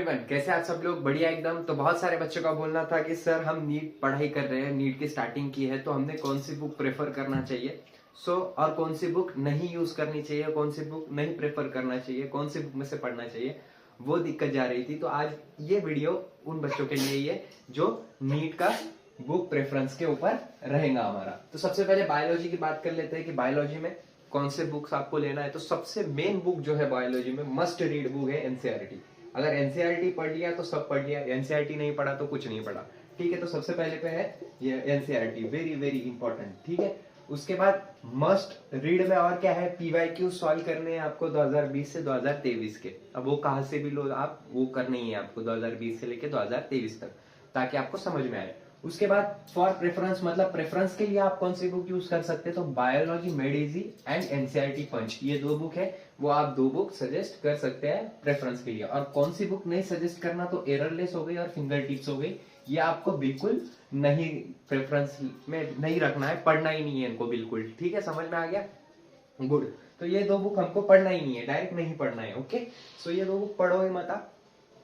कैसे आप सब लोग? बढ़िया एकदम। तो बहुत सारे बच्चों का बोलना था कि सर हम नीट पढ़ाई कर रहे हैं, नीट की स्टार्टिंग की है, तो हमने कौन सी बुक प्रेफर करना चाहिए। और कौन सी बुक नहीं यूज करनी चाहिए, कौन सी बुक नहीं प्रेफर करना चाहिए, कौन सी बुक में से पढ़ना चाहिए, वो दिक्कत जा रही थी। तो आज ये वीडियो उन बच्चों के लिए ही है जो नीट का बुक प्रेफरेंस के ऊपर रहेगा हमारा। तो सबसे पहले बायोलॉजी की बात कर लेते हैं कि बायोलॉजी में कौन से बुक्स आपको लेना है। तो सबसे मेन बुक जो है बायोलॉजी में मस्ट रीड बुक है एनसीईआरटी। अगर एनसीईआरटी पढ़ लिया तो सब पढ़ लिया, एनसीईआरटी नहीं पढ़ा तो कुछ नहीं पढ़ा। ठीक है, तो सबसे पहले पे है ये एनसीईआरटी, वेरी वेरी इंपॉर्टेंट। ठीक है, उसके बाद मस्ट रीड में और क्या है, पीवाईक्यू सॉल्व करने हैं आपको 2020 से 2023 के। अब वो कहां से भी लो आप, वो करने ही है आपको 2020 से लेके 2023 तक, ताकि आपको समझ में आए। उसके बाद फॉर प्रेफरेंस, मतलब प्रेफरेंस के लिए आप कौन सी बुक यूज कर सकते हैं, तो biology made easy and NCERT punch, ये दो बुक है, वो आप दो बुक सजेस्ट कर सकते हैं प्रेफरेंस के लिए। और कौन सी बुक नहीं सजेस्ट करना, तो एररलेस हो गई और फिंगर टिप्स हो गई, ये आपको बिल्कुल नहीं प्रेफरेंस में नहीं रखना है, पढ़ना ही नहीं है इनको बिल्कुल। ठीक है, समझ में आ गया? गुड। तो ये दो बुक हमको पढ़ना ही नहीं है, डायरेक्ट नहीं पढ़ना है। ओके, सो ये दो बुक पढ़ो ही मत,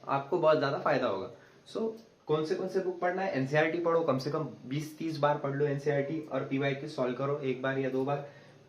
आपको बहुत ज्यादा फायदा होगा। कौन से बुक पढ़ना है, एनसीईआरटी पढ़ो, कम से कम 20-30 बार पढ़ लो एनसीईआरटी, और पीवाईक्यू सॉल्व करो एक बार या दो बार।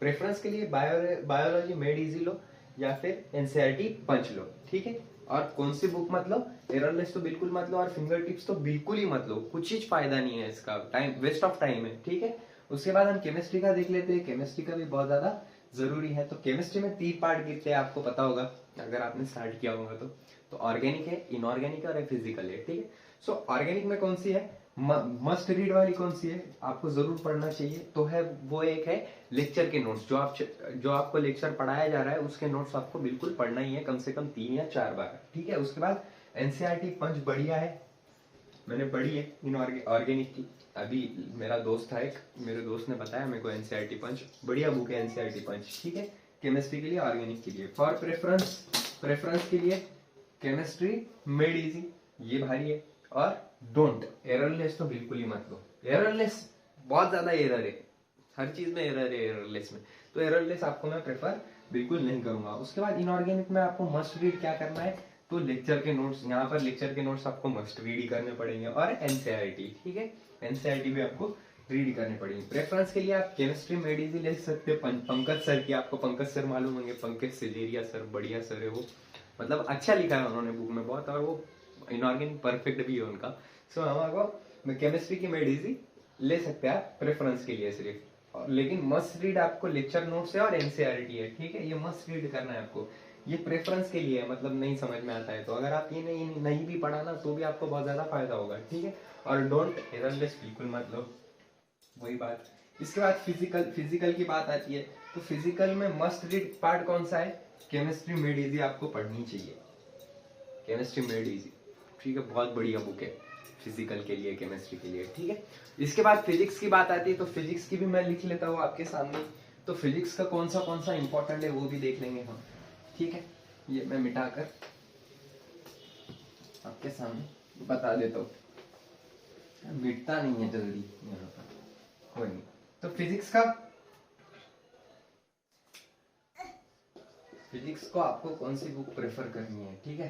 प्रेफरेंस के लिए बायोलॉजी मेड इजी लो या फिर एनसीईआरटी पंच लो। ठीक है, और कौन सी बुक मत लो, एररलेस तो बिल्कुल मत लो, और फिंगर टिप्स तो बिल्कुल ही मत लो, कुछ ही फायदा नहीं है इसका, टाइम वेस्ट ऑफ टाइम है। ठीक है, उसके बाद हम केमिस्ट्री का देख लेते हैं। केमिस्ट्री का भी बहुत ज्यादा जरूरी है। तो केमिस्ट्री में 3 पार्ट गिरते हैं, आपको पता होगा अगर आपने स्टार्ट किया होगा तो ऑर्गेनिक है, इनऑर्गेनिक है और फिजिकल है। ठीक है, सो ऑर्गेनिक में कौन सी है, मस्ट रीड वाली कौन सी है, आपको जरूर पढ़ना चाहिए, तो है वो एक है लेक्चर के नोट्स। जो आपको लेक्चर पढ़ाया जा रहा है उसके नोट्स आपको बिल्कुल पढ़ना ही है, कम से कम 3 या 4 बार। ठीक है, उसके बाद एनसीईआरटी पंच बढ़िया है, मैंने पढ़ी है इन ऑर्गेनिक की। अभी मेरा दोस्त था एक, मेरे दोस्त ने बताया मेरे को एनसीईआरटी पंच बढ़िया बुक है, एनसीईआरटी पंच। ठीक है, केमिस्ट्री के लिए, ऑर्गेनिक के लिए। फॉर प्रेफरेंस के लिए केमिस्ट्री मेड इजी, ये भारी है। और डोंट, एररलेस तो बिल्कुल ही मत लो, एररलेस बहुत ज्यादा एरर है, हर चीज में एरर है एररलेस में, तो एररलेस आपको मैं प्रेफर बिल्कुल नहीं करूंगा। उसके बाद इनऑर्गेनिक में आपको मस्ट रीड क्या करना है, तो लेक्चर के नोट्स, यहाँ पर लेक्चर के नोट्स आपको मस्ट रीड ही करने पड़ेंगे, और एनसीईआरटी। ठीक है, एनसीईआरटी भी आपको रीड करने पड़ेंगे। प्रेफरेंस के लिए आप केमिस्ट्री मेड इजी ले सकते हैं पंकज सर की, आपको पंकज सर मालूम होंगे, पंकज सिजेरिया सर, बढ़िया सर है वो, मतलब अच्छा लिखा है उन्होंने बुक में बहुत, और वो इनऑर्गेनिक परफेक्ट भी है उनका। सो हमारे केमिस्ट्री की मेड इजी ले सकते हैं आप प्रेफरेंस के लिए सिर्फ, लेकिन मस्ट रीड आपको लेक्चर नोट्स है और एनसीईआरटी है। ठीक है, ये मस्ट रीड करना है आपको, ये प्रेफरेंस के लिए है, मतलब नहीं समझ में आता है तो अगर आप ये नहीं भी पढ़ा ना तो भी आपको बहुत ज्यादा फायदा होगा। ठीक है, और डोंट, एररलेस बिल्कुल मत लो, वही बात। इसके बाद फिजिकल की बात आती है, तो फिजिकल में मस्ट रीड पार्ट कौन सा है, केमिस्ट्री मेड इजी आपको पढ़नी चाहिए, केमिस्ट्री मेड इजी। ठीक है, बहुत बढ़िया बुक है फिजिकल के लिए, केमिस्ट्री के लिए। ठीक है, इसके बाद फिजिक्स की बात आती है, तो फिजिक्स की भी मैं लिख लेता हूँ आपके सामने। तो फिजिक्स का कौन सा इंपॉर्टेंट है वो भी देख लेंगे हम। ठीक है, ये मैं मिटाकर आपके सामने बता देता हूँ, मिटता नहीं है जल्दी यहाँ पर, कोई नहीं। तो फिजिक्स को आपको कौन सी बुक प्रेफर करनी है। ठीक है,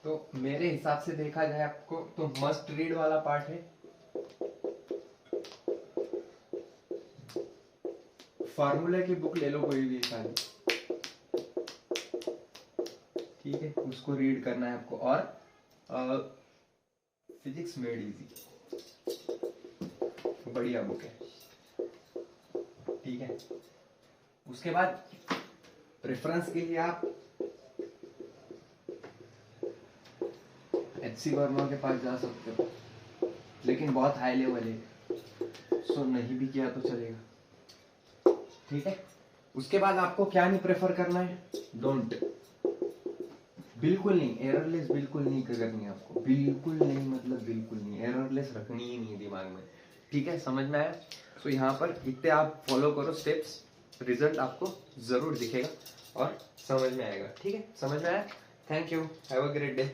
तो मेरे हिसाब से देखा जाए आपको तो मस्ट रीड वाला पार्ट है, फार्मूला की बुक ले लो कोई भी खाली। ठीक है, उसको रीड करना है आपको, और फिजिक्स मेड इजी बढ़िया बुक है। ठीक है, उसके बाद प्रेफरेंस के लिए आप एचसी वर्मा के पास जा सकते हो, लेकिन बहुत हाई लेवल है, सो नहीं भी किया तो चलेगा। ठीक है, उसके बाद आपको क्या नहीं प्रेफर करना है, डोंट, बिल्कुल नहीं, एररलेस बिल्कुल नहीं करनी है आपको, बिल्कुल नहीं, मतलब बिल्कुल नहीं, एररलेस रखनी ही नहीं दिमाग में। ठीक है, समझ में आया? तो यहाँ पर इतने आप फॉलो करो स्टेप्स, रिजल्ट आपको जरूर दिखेगा और समझ में आएगा। ठीक है, समझ में आया? Thank you, have a great day.